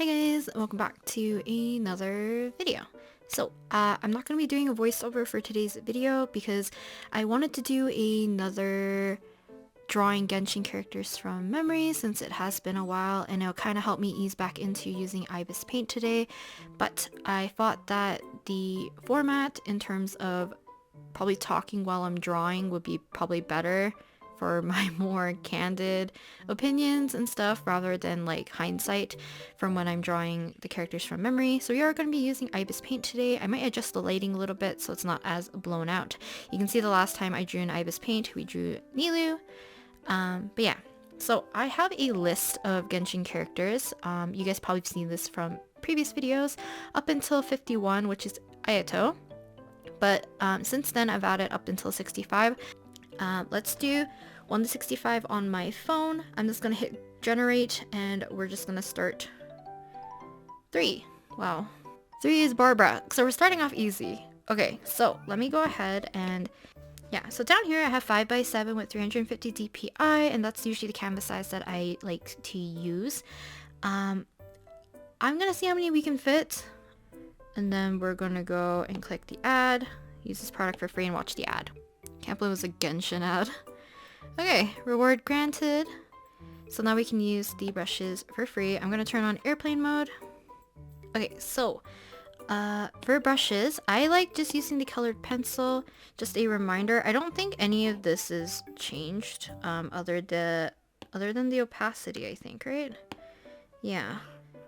Hey guys, welcome back to another video. So, I'm not going to be doing a voiceover for today's video because I wanted to do another drawing Genshin characters from memory since it has been a while, and it'll kind of help me ease back into using Ibispaint today. But I thought that the format in terms of probably talking while I'm drawing would be probably better for my more candid opinions and stuff rather than like hindsight from when I'm drawing the characters from memory. So we are going to be using Ibispaint today. I might adjust the lighting a little bit so it's not as blown out. You can see the last time I drew in Ibispaint, we drew Nilu. But yeah, so I have a list of Genshin characters. You guys probably seen this from previous videos up until 51, which is Ayato. But since then I've added up until 65. Let's do 1 to 65 on my phone. I'm just gonna hit generate and we're just gonna start 3. Wow. 3 is Barbara. So we're starting off easy. Okay, so let me go ahead and yeah, so down here I have 5x7 with 350 DPI, and that's usually the canvas size that I like to use. I'm gonna see how many we can fit, and then we're gonna go and click the ad, use this product for free, and watch the ad. Can't believe it was a Genshin ad. Okay, reward granted. So now we can use the brushes for free. I'm gonna turn on airplane mode. Okay, so for brushes, I like just using the colored pencil. Just a reminder, I don't think any of this is changed other than the opacity, I think, right? Yeah.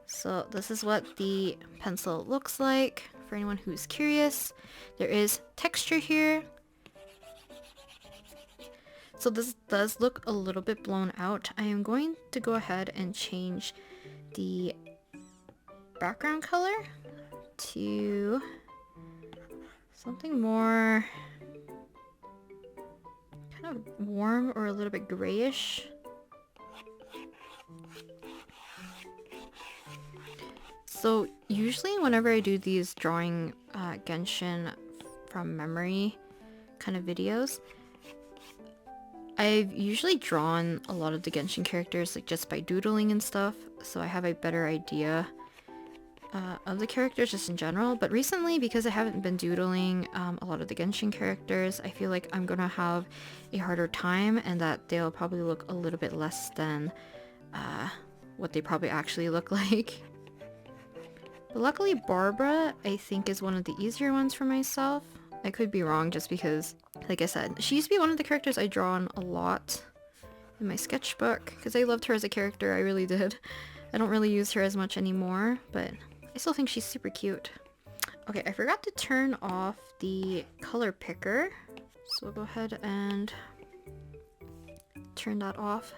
So this is what the pencil looks like for anyone who's curious. There is texture here. So this does look a little bit blown out. I am going to go ahead and change the background color to something more kind of warm or a little bit grayish. So usually whenever I do these drawing Genshin from memory kind of videos, I've usually drawn a lot of the Genshin characters like just by doodling and stuff, so I have a better idea of the characters just in general. But recently, because I haven't been doodling a lot of the Genshin characters, I feel like I'm gonna have a harder time and that they'll probably look a little bit less than what they probably actually look like. But luckily Barbara, I think, is one of the easier ones for myself. I could be wrong just because, like I said, she used to be one of the characters I draw on a lot in my sketchbook because I loved her as a character, I really did. I don't really use her as much anymore, but I still think she's super cute. Okay, I forgot to turn off the color picker, so we'll go ahead and turn that off.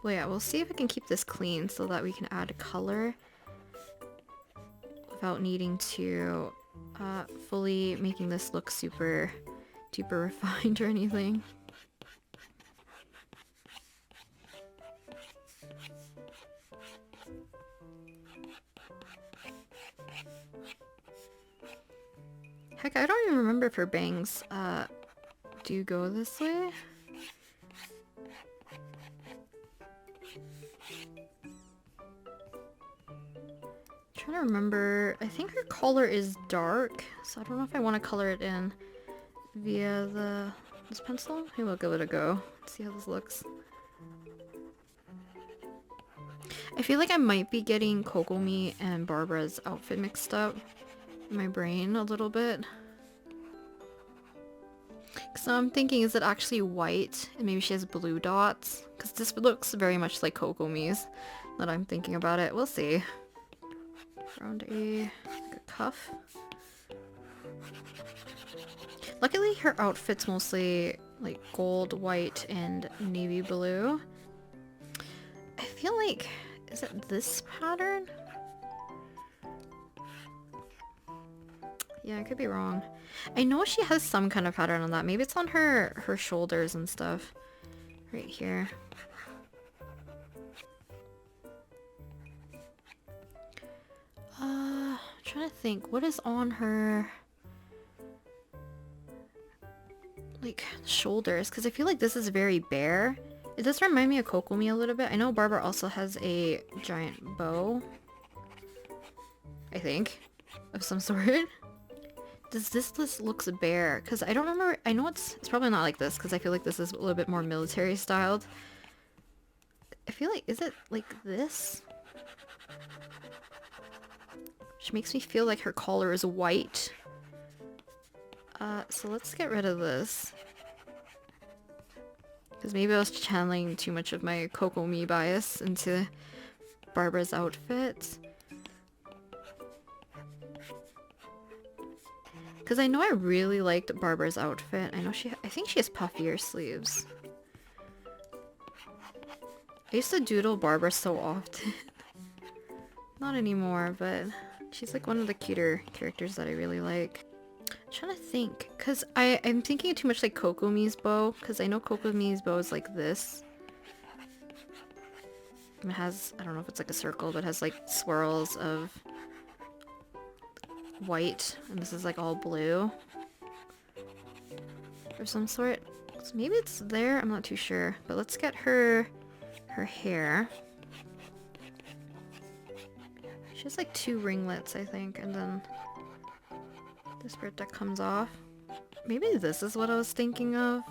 Well, yeah, we'll see if I can keep this clean so that we can add color without needing to fully making this look super duper refined or anything. Heck, I don't even remember if her bangs do go this way. Trying to remember, I think her color is dark, so I don't know if I want to color it in via this pencil. Maybe we'll give it a go, see how this looks. I feel like I might be getting Kokomi and Barbara's outfit mixed up in my brain a little bit. So I'm thinking, is it actually white and maybe she has blue dots? Because this looks very much like Kokomi's that I'm thinking about it. We'll see. Around a cuff. Luckily her outfit's mostly like gold, white, and navy blue. I feel like, is it this pattern? Yeah, I could be wrong. I know she has some kind of pattern on that. Maybe it's on her shoulders and stuff. Right here. Trying to think, what is on her like shoulders? Because I feel like this is very bare It does remind me of Kokomi a little bit. I know Barbara also has a giant bow. I think. Of some sort. Does this list looks bare? Because I don't remember. I know it's probably not like this because I feel like this is a little bit more military styled. I feel like, is it like this? Which makes me feel like her collar is white. So let's get rid of this. Because maybe I was channeling too much of my Kokomi bias into Barbara's outfit. Because I know I really liked Barbara's outfit. I think she has puffier sleeves. I used to doodle Barbara so often. Not anymore, but she's like one of the cuter characters that I really like. I'm trying to think, because I'm thinking too much like Kokomi's bow, because I know Kokomi's bow is like this. It has, I don't know if it's like a circle, but it has like swirls of white, and this is like all blue. Or some sort. So maybe it's there, I'm not too sure. But let's get her hair. She has like 2 ringlets, I think, and then this part that comes off. Maybe this is what I was thinking of.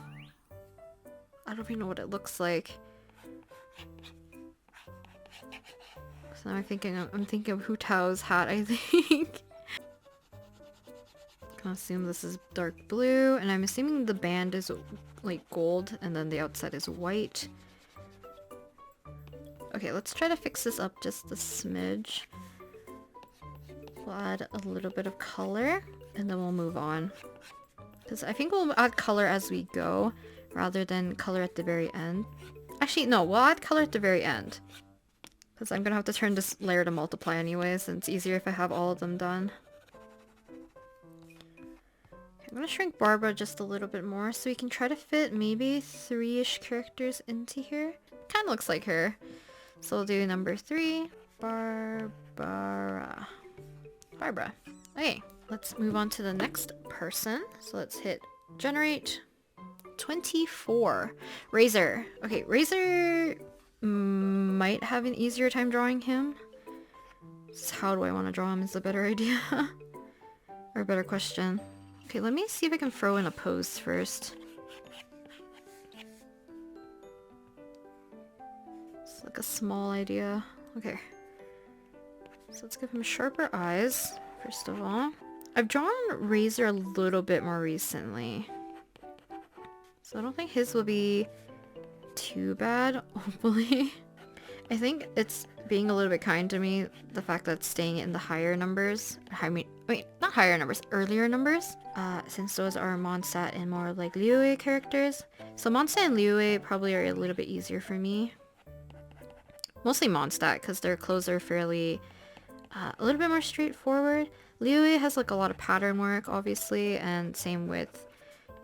I don't even know what it looks like. So now I'm thinking of Hu Tao's hat, I think. I'm gonna assume this is dark blue, and I'm assuming the band is like gold, and then the outside is white. Okay, let's try to fix this up just a smidge. We'll add a little bit of color, and then we'll move on. Because I think we'll add color as we go, rather than color at the very end. Actually, no, we'll add color at the very end. Because I'm gonna have to turn this layer to multiply anyways, and it's easier if I have all of them done. I'm gonna shrink Barbara just a little bit more, so we can try to fit maybe 3-ish characters into here. Kinda looks like her. So we'll do number 3, Barbara. Okay, let's move on to the next person. So let's hit generate. 24. Razor. Okay, Razor might have an easier time drawing him. So how do I want to draw him is a better idea. Or a better question. Okay, let me see if I can throw in a pose first. It's like a small idea. Okay. So let's give him sharper eyes, first of all. I've drawn Razor a little bit more recently. So I don't think his will be too bad, hopefully. I think it's being a little bit kind to me, the fact that it's staying in the higher numbers. Not higher numbers, earlier numbers. Since those are Mondstadt and more like Liyue characters. So Mondstadt and Liyue probably are a little bit easier for me. Mostly Mondstadt, because their clothes are fairly a little bit more straightforward. Liyue has like a lot of pattern work, obviously, and same with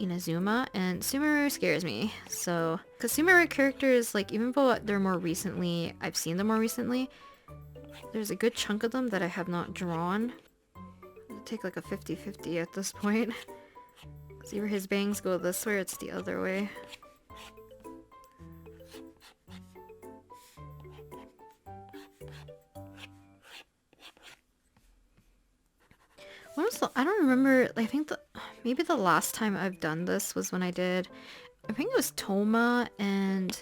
Inazuma, and Sumeru scares me. So, because Sumeru characters, like, even though they're more recently, I've seen them more recently, there's a good chunk of them that I have not drawn. I'll take like a 50-50 at this point. Because either his bangs go this way or it's the other way. When was I don't remember, I think maybe the last time I've done this was when I think it was Toma and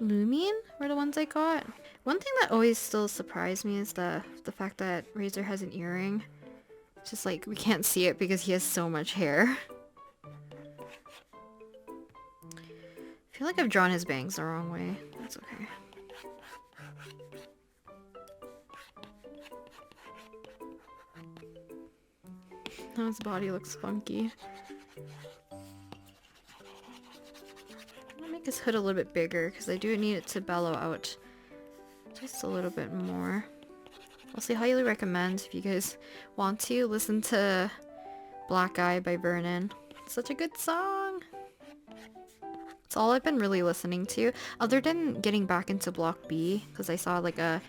Lumion were the ones I got. One thing that always still surprised me is the fact that Razor has an earring. It's just like, we can't see it because he has so much hair. I feel like I've drawn his bangs the wrong way. That's okay. Now his body looks funky. I'm gonna make his hood a little bit bigger because I do need it to bellow out just a little bit more. Also, highly recommend, if you guys want to, listen to Black Eye by Vernon. It's such a good song! It's all I've been really listening to, other than getting back into Block B, because I saw like a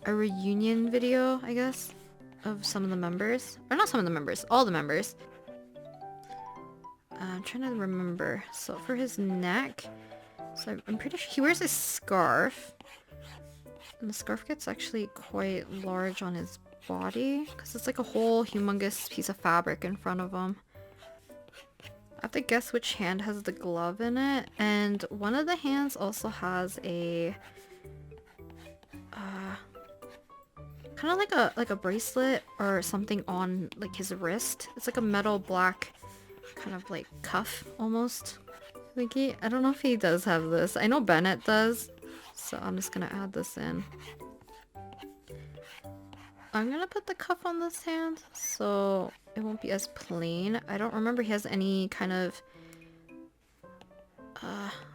reunion video, I guess, of some of the members. Or not some of the members, all the members. I'm trying to remember. So for his neck, so I'm pretty sure he wears a scarf. And the scarf gets actually quite large on his body because it's like a whole humongous piece of fabric in front of him. I have to guess which hand has the glove in it, and one of the hands also has a kind of like a bracelet or something on like his wrist. It's like a metal black kind of like cuff almost. Thingy. I don't know if he does have this. I know Bennett does, so I'm just gonna add this in. I'm gonna put the cuff on this hand so it won't be as plain. I don't remember he has any kind of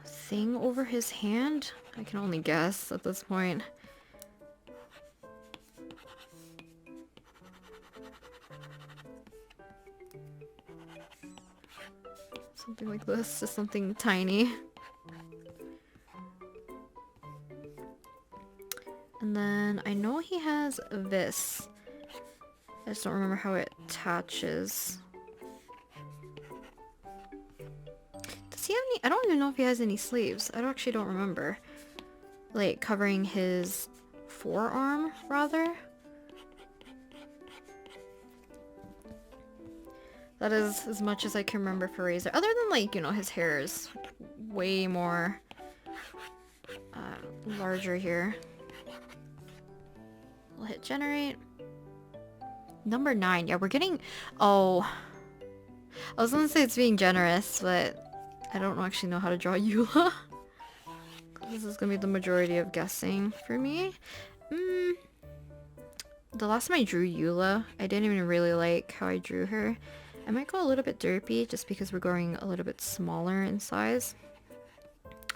thing over his hand. I can only guess at this point. Something like this, just something tiny. And then I know he has this. I just don't remember how it attaches. Does he have any? I don't even know if he has any sleeves. I actually don't remember. Like covering his forearm, rather. That is as much as I can remember for Razor. Other than like, you know, his hair is way more larger here. We'll hit generate. Number 9. Yeah, we're getting... Oh. I was gonna say it's being generous, but I don't actually know how to draw Eula. This is gonna be the majority of guessing for me. The last time I drew Eula, I didn't even really like how I drew her. I might go a little bit derpy just because we're going a little bit smaller in size.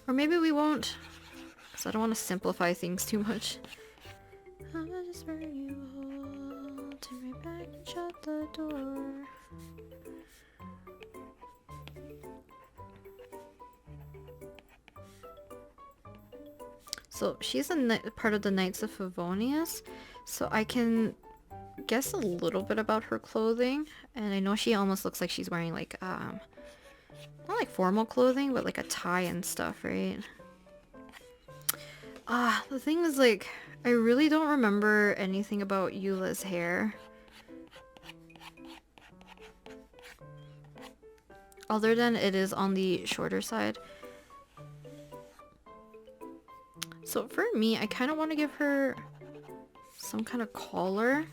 Or maybe we won't, because I don't want to simplify things too much. I just heard you hold, turn right back and shut the door. So she's a part of the Knights of Favonius, so I can guess a little bit about her clothing, and I know she almost looks like she's wearing like not like formal clothing, but like a tie and stuff, right? The thing is, like, I really don't remember anything about Eula's hair other than it is on the shorter side. So for me, I kind of want to give her some kind of collar.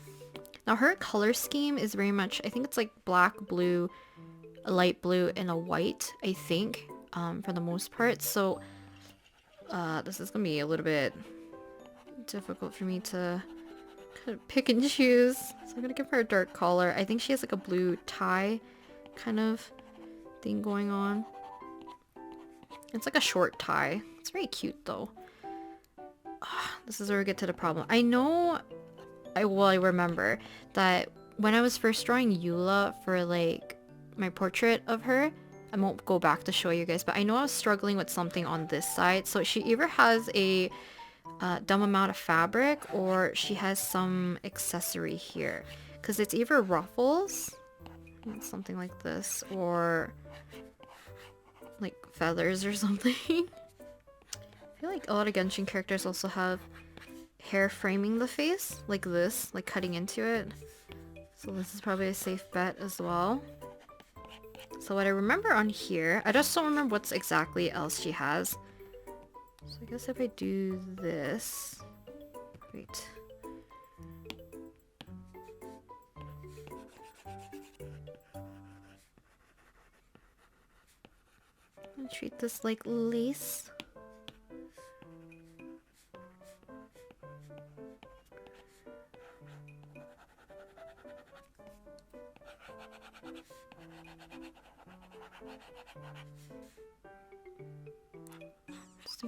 Now her color scheme is very much, I think it's like black, blue, a light blue, and a white, I think, for the most part. So this is gonna be a little bit difficult for me to kind of pick and choose. So I'm gonna give her a dark collar. I think she has like a blue tie kind of thing going on. It's like a short tie. It's very cute though. This is where we get to the problem. I know... I remember that when I was first drawing Eula for like my portrait of her, I won't go back to show you guys, but I know I was struggling with something on this side. So she either has a dumb amount of fabric or she has some accessory here, because it's either ruffles, something like this, or like feathers or something. I feel like a lot of Genshin characters also have hair framing the face, like this, like cutting into it. So this is probably a safe bet as well. So what I remember on here, I just don't remember what's exactly else she has. So I guess if I do this... Wait. I'm gonna treat this like lace.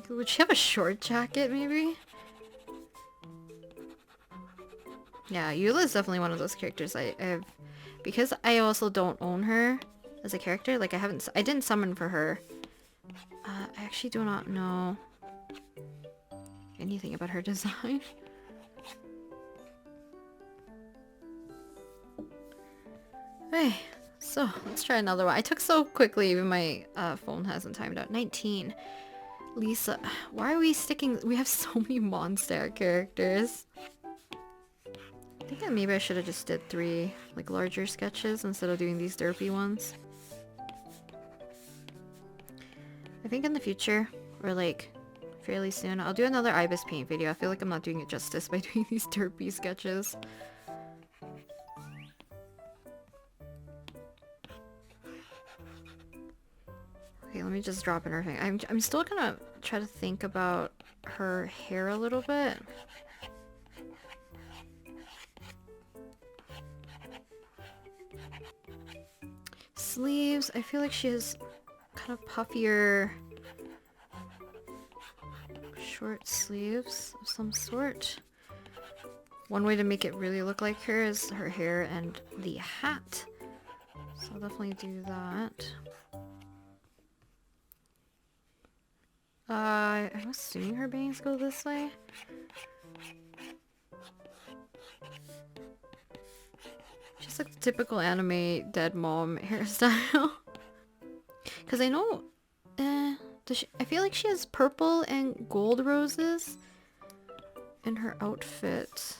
Would she have a short jacket, maybe? Yeah, Eula is definitely one of those characters I have... Because I also don't own her as a character, like I didn't summon for her. I actually do not know anything about her design. Okay, So let's try another one. I took so quickly, even my phone hasn't timed out. 19. Lisa. Why are we sticking? We have so many monster characters. I think that maybe I should have just did 3 like larger sketches instead of doing these derpy ones. I think in the future, or like fairly soon, I'll do another Ibispaint video. I feel like I'm not doing it justice by doing these derpy sketches. Okay, let me just drop in her thing. I'm still gonna try to think about her hair a little bit. Sleeves, I feel like she has kind of puffier short sleeves of some sort. One way to make it really look like her is her hair and the hat. So I'll definitely do that. I'm assuming her bangs go this way. Just like the typical anime dead mom hairstyle. Because I know, I feel like she has purple and gold roses in her outfit.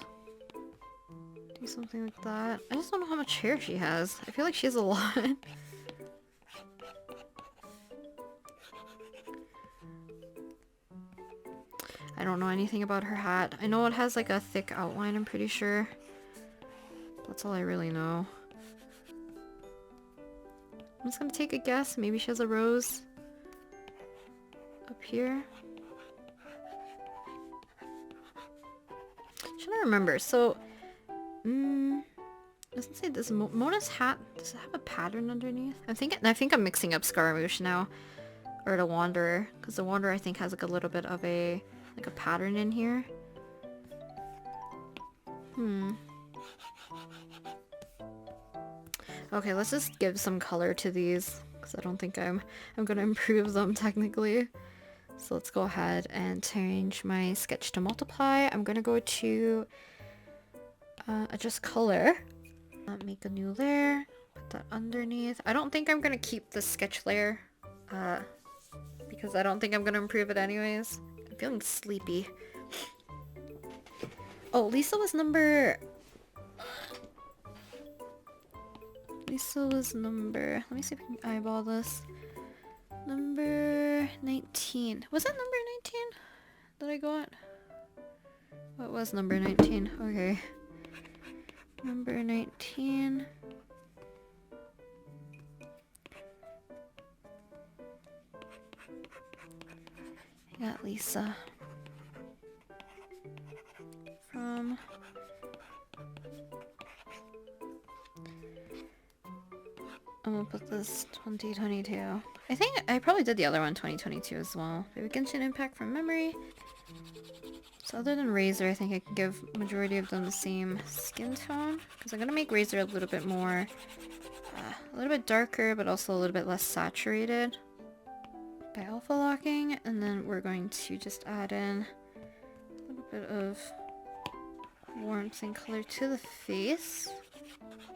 Do something like that. I just don't know how much hair she has. I feel like she has a lot. I don't know anything about her hat. I know it has like a thick outline, I'm pretty sure. That's all I really know. I'm just gonna take a guess. Maybe she has a rose up here. Should I remember? So, doesn't say this. Mona's hat, does it have a pattern underneath? I think I'm mixing up Scaramouche now, or the Wanderer, because the Wanderer I think has like a little bit of a like a pattern in here. Okay, let's just give some color to these, because I don't think I'm gonna improve them technically. So let's go ahead and change my sketch to multiply. I'm gonna go to adjust color. Make a new layer. Put that underneath. I don't think I'm gonna keep the sketch layer because I don't think I'm gonna improve it anyways. I'm feeling sleepy. Oh, Lisa was number... let me see if I can eyeball this. Number 19. Was that number 19 that I got? What was number 19? Okay. Number 19. I got Lisa. From... I'm gonna put this 2022. I think I probably did the other one 2022 as well. Maybe Genshin Impact from memory. So other than Razor, I think I can give majority of them the same skin tone. Because I'm gonna make Razor a little bit more, a little bit darker, but also a little bit less saturated by alpha locking. And then we're going to just add in a little bit of warmth and color to the face.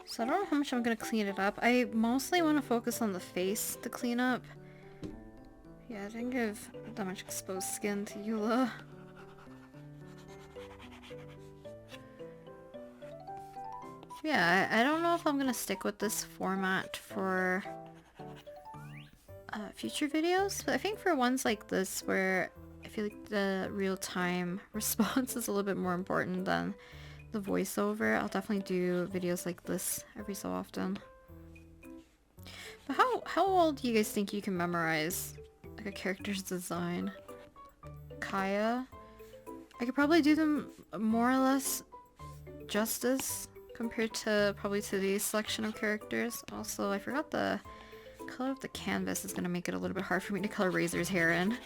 So I don't know how much I'm gonna clean it up. I mostly want to focus on the face to clean up. Yeah, I didn't give that much exposed skin to Eula. Yeah, I don't know if I'm gonna stick with this format for future videos, but I think for ones like this where I feel like the real-time response is a little bit more important than the voiceover, I'll definitely do videos like this every so often. But how well do you guys think you can memorize like a character's design? Kaya? I could probably do them more or less justice compared to probably today's selection of characters. Also, I forgot the color of the canvas is gonna make it a little bit hard for me to color Razor's hair in.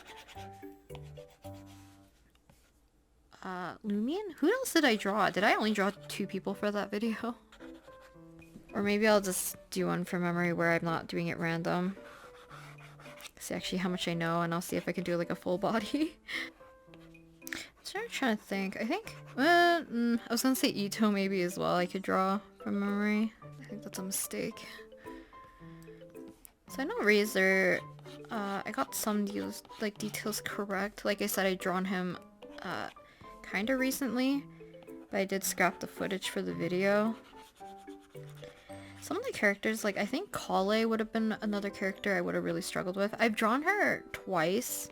Lumion? Who else did I draw? Did I only draw 2 people for that video? Or maybe I'll just do one from memory where I'm not doing it random. See actually how much I know, and I'll see if I can do like a full body. I'm trying to think. I think, I was gonna say Ito maybe as well I could draw from memory. I think that's a mistake. So I know Razor, I got some details correct. Like I said, I drawn him kinda recently, but I did scrap the footage for the video. Some of the characters, like I think Kale would have been another character I would have really struggled with. I've drawn her twice,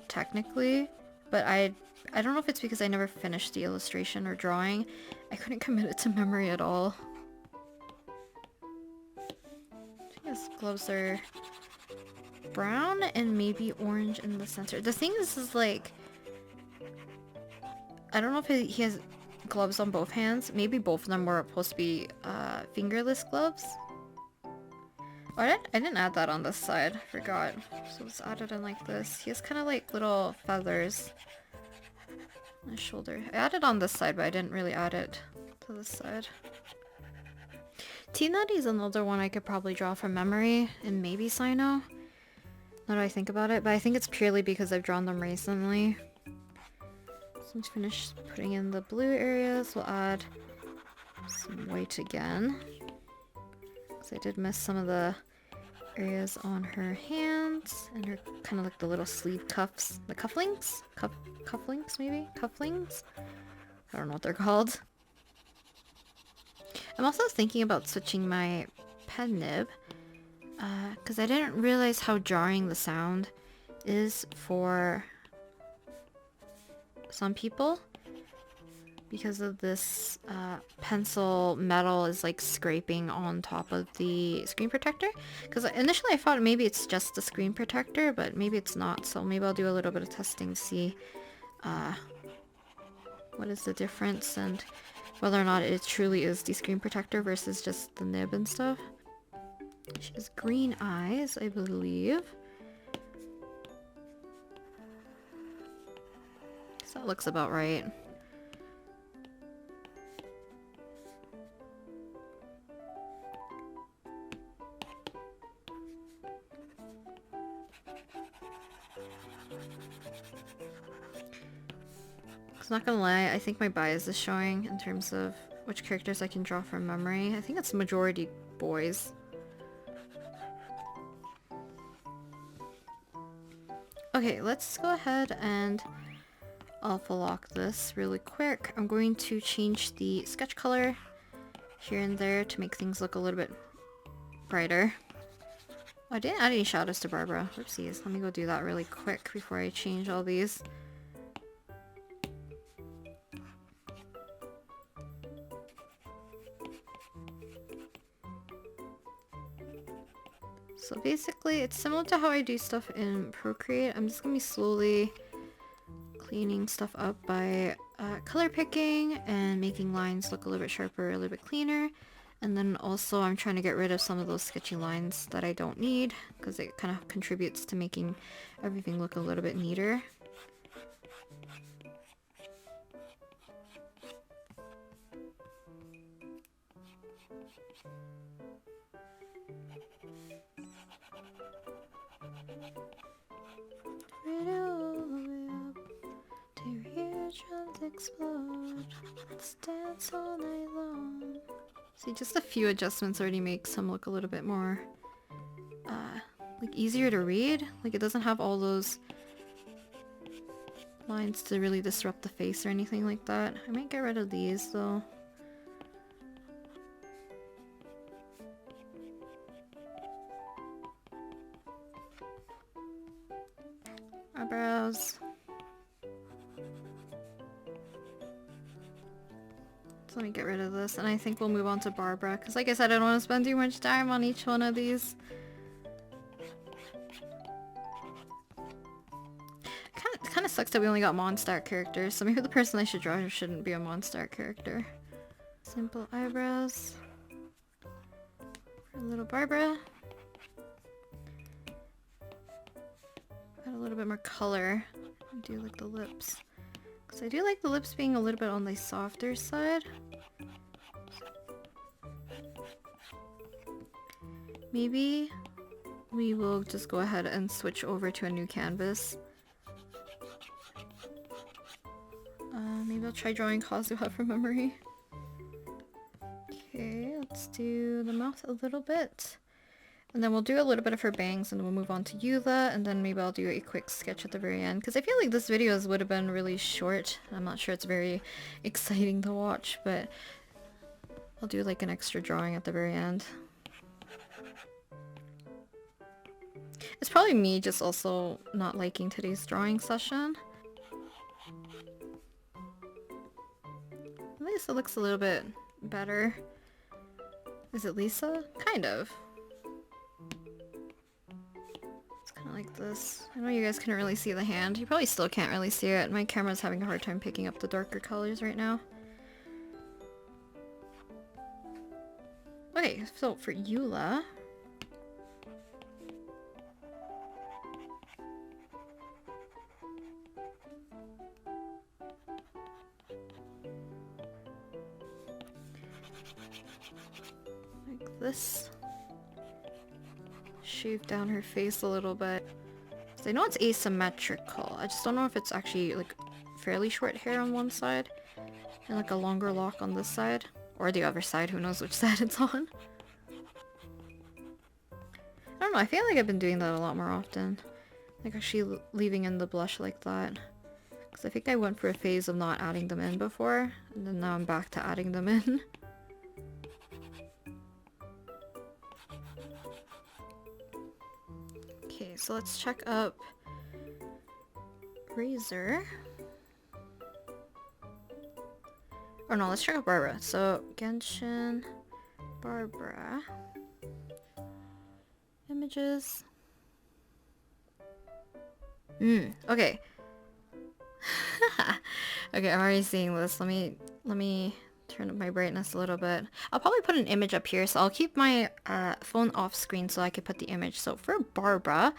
technically, but I don't know if it's because I never finished the illustration or drawing. I couldn't commit it to memory at all. His gloves are brown and maybe orange in the center. The thing is like, I don't know if he has gloves on both hands. Maybe both of them were supposed to be fingerless gloves. Oh, I didn't add that on this side. Forgot. So let's add it in like this. He has kind of like little feathers on his shoulder. I added on this side, but I didn't really add it to this side. T-Nutty's another one I could probably draw from memory, and maybe Sino. Now that I think about it, but I think it's purely because I've drawn them recently. So let's finish putting in the blue areas. We'll add some white again, because I did miss some of the areas on her hands and her kind of like the little sleeve cuffs, the cufflinks, cufflinks maybe, cufflings. I don't know what they're called. I'm also thinking about switching my pen nib, because I didn't realize how jarring the sound is for some people because of this pencil metal is like scraping on top of the screen protector. Because initially I thought maybe it's just the screen protector, but maybe it's not, so maybe I'll do a little bit of testing to see what is the difference and whether or not it truly is the screen protector versus just the nib and stuff. She has green eyes, I believe. So that looks about right. I'm not gonna lie, I think my bias is showing in terms of which characters I can draw from memory. I think it's majority boys. Okay, let's go ahead and alpha lock this really quick. I'm going to change the sketch color here and there to make things look a little bit brighter. Oh, I didn't add any shadows to Barbara. Whoopsies. Let me go do that really quick before I change all these. So basically, it's similar to how I do stuff in Procreate. I'm just going to be slowly cleaning stuff up by color picking and making lines look a little bit sharper, a little bit cleaner. And then also I'm trying to get rid of some of those sketchy lines that I don't need, because it kind of contributes to making everything look a little bit neater. Explode. Let's dance all night long. See, just a few adjustments already makes him look a little bit more like easier to read. Like it doesn't have all those lines to really disrupt the face or anything like that. I might get rid of these though. Eyebrows. Let me get rid of this, and I think we'll move on to Barbara, because like I said, I don't want to spend too much time on each one of these. Kind of sucks that we only got Mondstadt characters, so maybe the person I should draw shouldn't be a Mondstadt character. Simple eyebrows. For little Barbara. Add a little bit more color. I do like the lips. Because I do like the lips being a little bit on the softer side. Maybe we will just go ahead and switch over to a new canvas. Maybe I'll try drawing Kazuha from memory. Okay, let's do the mouth a little bit. And then we'll do a little bit of her bangs and then we'll move on to Eula, and then maybe I'll do a quick sketch at the very end. Because I feel like this video would have been really short. I'm not sure it's very exciting to watch, but I'll do like an extra drawing at the very end. It's probably me just also not liking today's drawing session. At least it looks a little bit better. Is it Lisa? Kind of. It's kind of like this. I know you guys couldn't really see the hand. You probably still can't really see it. My camera's having a hard time picking up the darker colors right now. Okay, so for Eula... like this. Shave down her face a little bit. So I know it's asymmetrical. I just don't know if it's actually like fairly short hair on one side and like a longer lock on this side. Or the other side, who knows which side it's on. I don't know, I feel like I've been doing that a lot more often. Like actually leaving in the blush like that. Because I think I went for a phase of not adding them in before, and then now I'm back to adding them in. Okay, so let's check up Razor. Or no, let's check out Barbara. So, Genshin, Barbara, images. Okay. Okay, I'm already seeing this. Let me turn up my brightness a little bit. I'll probably put an image up here, so I'll keep my phone off screen so I can put the image. So for Barbara,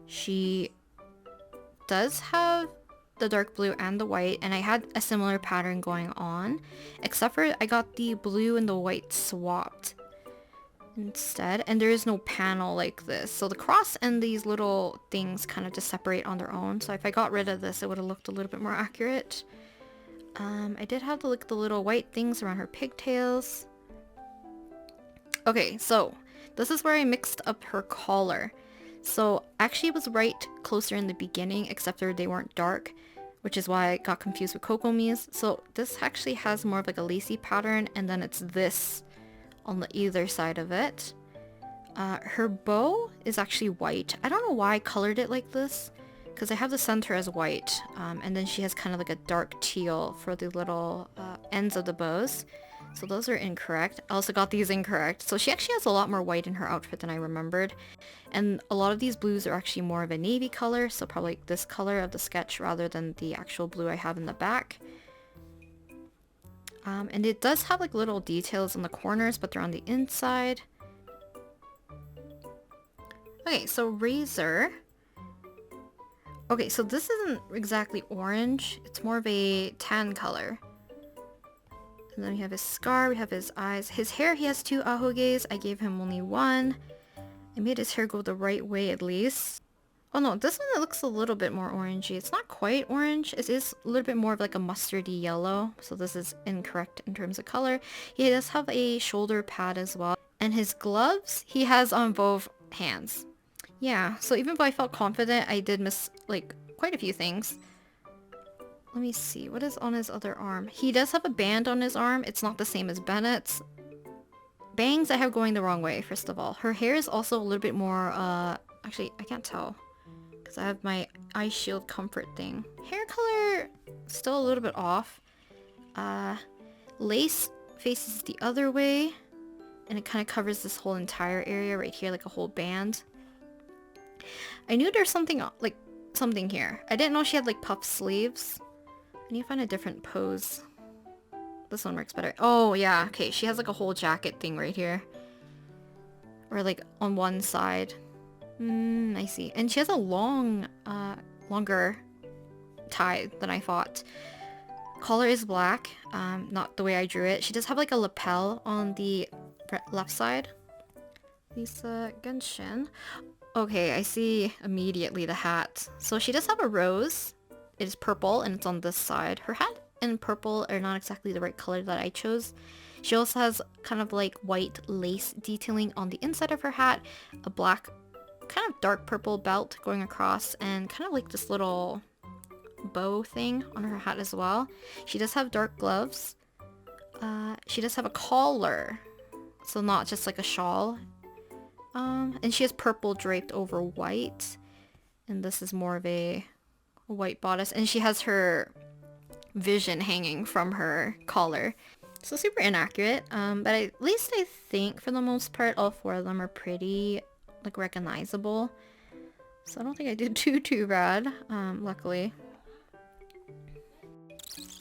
she does have the dark blue and the white, and I had a similar pattern going on, except for I got the blue and the white swapped instead, and there is no panel like this, so the cross and these little things kind of just separate on their own. So if I got rid of this, it would have looked a little bit more accurate. I did have the little white things around her pigtails. Okay, so this is where I mixed up her collar. So actually it was right closer in the beginning, except for they weren't dark, which is why I got confused with Kokomi's. So this actually has more of like a lacy pattern, and then it's this on the either side of it. Her bow is actually white. I don't know why I colored it like this, because I have the center as white, and then she has kind of like a dark teal for the little ends of the bows. So those are incorrect. I also got these incorrect. So she actually has a lot more white in her outfit than I remembered. And a lot of these blues are actually more of a navy color, so probably this color of the sketch rather than the actual blue I have in the back. And it does have like little details on the corners, but they're on the inside. Okay, so Razor. Okay, so this isn't exactly orange. It's more of a tan color. And then we have his scar, we have his eyes. His hair, he has 2 ahoges. I gave him only 1. I made his hair go the right way at least. Oh no, this one it looks a little bit more orangey. It's not quite orange. It is a little bit more of like a mustardy yellow. So this is incorrect in terms of color. He does have a shoulder pad as well. And his gloves, he has on both hands. Yeah, so even though I felt confident, I did miss like quite a few things. Let me see, what is on his other arm? He does have a band on his arm. It's not the same as Bennett's. Bangs I have going the wrong way, first of all. Her hair is also a little bit more, actually, I can't tell. Because I have my eye shield comfort thing. Hair color, still a little bit off. Lace faces the other way. And it kind of covers this whole entire area right here, like a whole band. I knew there's something, like, something here. I didn't know she had, like, puff sleeves. I need to find a different pose. This one works better. Oh, yeah. Okay, she has, like, a whole jacket thing right here. Or, like, on one side. I see. And she has a long, longer tie than I thought. Collar is black. Not the way I drew it. She does have, like, a lapel on the left side. Lisa Genshin. Okay, I see immediately the hat. So she does have a rose. It is purple and it's on this side. Her hat and purple are not exactly the right color that I chose. She also has kind of like white lace detailing on the inside of her hat, a black kind of dark purple belt going across, and kind of like this little bow thing on her hat as well. She does have dark gloves. She does have a collar, so not just like a shawl. And she has purple draped over white, and this is more of a white bodice, and she has her vision hanging from her collar. So super inaccurate, but at least I think for the most part all four of them are pretty like recognizable. So I don't think I did too bad, luckily.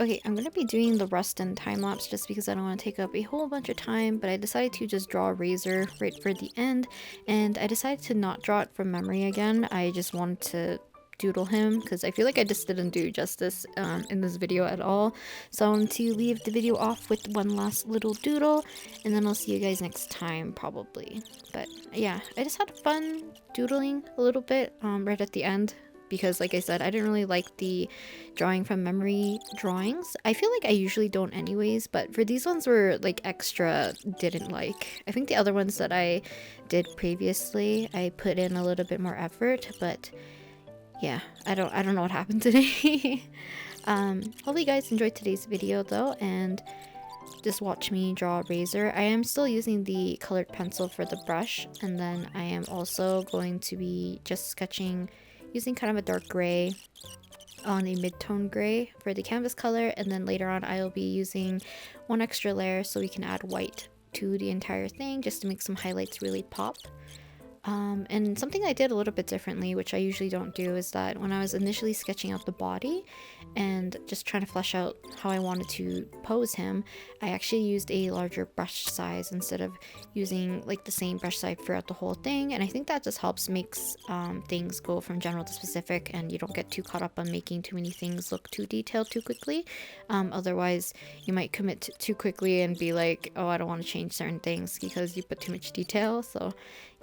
Okay, I'm gonna be doing the rest in time-lapse just because I don't want to take up a whole bunch of time, but I decided to just draw a razor right for the end, and I decided to not draw it from memory again. I just wanted to doodle him because I feel like I just didn't do justice in this video at all. So I wanted to leave the video off with one last little doodle, and then I'll see you guys next time probably. But yeah, I just had fun doodling a little bit right at the end, because like I said, I didn't really like the drawing from memory drawings. I feel like I usually don't anyways, but for these ones were like extra didn't like. I think the other ones that I did previously, I put in a little bit more effort, but yeah, I don't know what happened today. Hope you guys enjoyed today's video though, and just watch me draw a razor. I am still using the colored pencil for the brush, and then I am also going to be just sketching using kind of a dark gray on a mid-tone gray for the canvas color, and then later on I will be using one extra layer so we can add white to the entire thing just to make some highlights really pop. And something I did a little bit differently, which I usually don't do, is that when I was initially sketching out the body and just trying to flesh out how I wanted to pose him, I actually used a larger brush size instead of using like the same brush size throughout the whole thing, and I think that just helps makes things go from general to specific, and you don't get too caught up on making too many things look too detailed too quickly. Otherwise you might commit too quickly and be like, oh, I don't want to change certain things because you put too much detail. So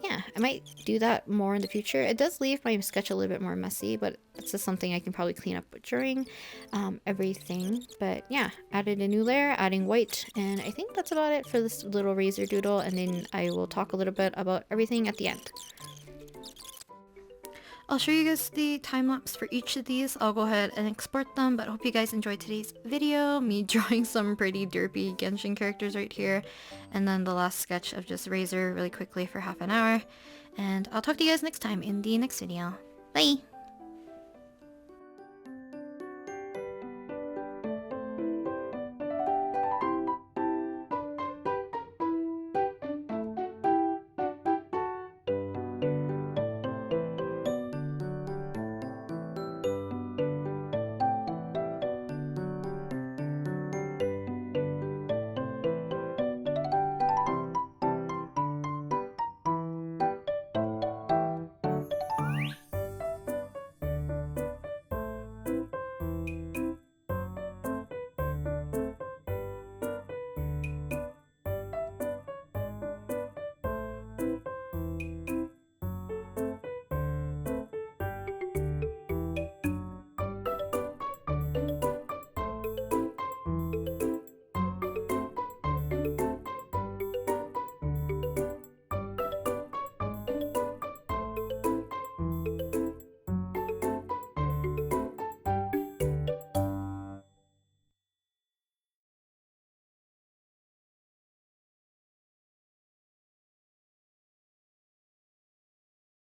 yeah, I might do that more in the future. It does leave my sketch a little bit more messy, but it's just something I can probably clean up during everything. But yeah, added a new layer, adding white, and I think that's about it for this little razor doodle, and then I will talk a little bit about everything at the end. I'll show you guys the time-lapse for each of these. I'll go ahead and export them, but I hope you guys enjoyed today's video. Me drawing some pretty derpy Genshin characters right here. And then the last sketch of just Razor really quickly for half an hour. And I'll talk to you guys next time in the next video. Bye!